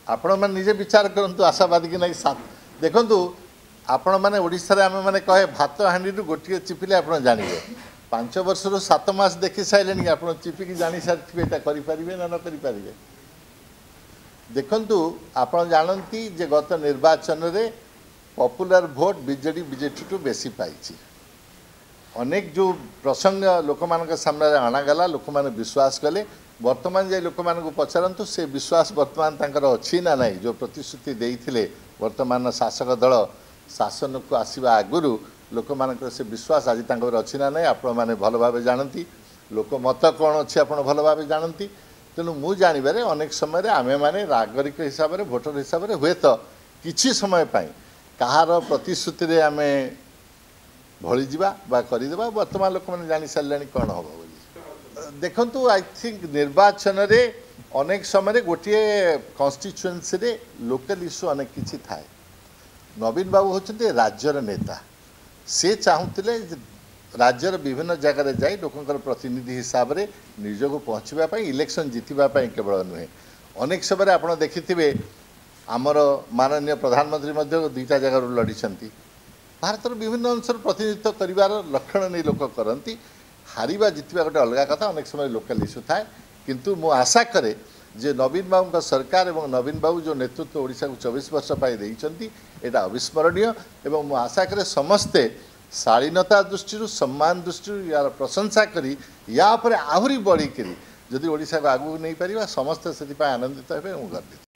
आपण मैंने निजे विचार करूँ आशावादी कि नहीं देखु आपण मैंने ओडिशा आम मैंने कहे भात हाँडी गोटे चिपिले आप जानवे 5 वर्ष 7 मास देखी सारे कि आप चिपिकी जानी सारे यहाँ करें ना न करें देखु आप जानती जे गत निर्वाचन रे पॉपुलर भोट बीजेडी बीजेपी टू बेसी पाई अनेक जो प्रसंग लोक मान सामने अणागला लोक मैंने विश्वास कले वर्तमान जाए लोक मान पचारतु से विश्वास वर्तमान तंकर अच्छी ना नहीं जो प्रतिश्रुति देते वर्तमान शासक दल शासन को आसवा आगुरी लोक मान से विश्वास आज अच्छी ना नहीं आपण मैंने भल भाव जानती लोक मत कौन अच्छी आप भल भाव जानती तेणु मु जानवर अनेक समय आमे माने नागरिक हिसाब से भोटर हिसाब से हुए तो किसी समय कहार प्रतिश्रुति आम भलीजा करदेवा वर्तमान लोक मैंने जानी सारे कौन हम बोली देखु आई थिंक निर्वाचन रे अनेक समय गोटे कन्स्टिट्युएन्सी रे लोकल इश्यू अनेक किसी थाए नवीन बाबू होते राज्यर नेता से चाहूले राज्यर विभिन्न जगार जाई लोकंर प्रतिनिधि हिसाब से निजक पहुँचापी इलेक्शन जीतवाई केवल नुहे अनेक समय आप देखिथे आमर माननीय प्रधानमंत्री दुईटा जगार लड़ी भारतर विभिन्न अंशर प्रतिनिधित्व कर लक्षण नहीं लोक करती हारिबा जितवा गोटे अलग कथा अनेक समय लोकल इश्यू थाए किंतु मु आशा करे जे नवीन बाबू का सरकार एवं नवीन बाबू जो नेतृत्व ओडिशा को 24 वर्ष पाई अविस्मरणीय एवं मु आशा करे समस्ते शालीनता दृष्टि सम्मान दृष्टि यार प्रशंसा करी या पर आहुरी बढ़ी जदि ओडिशा को आगू नहीं पारिबा समस्ते से आनंदित हेबे गर्वित।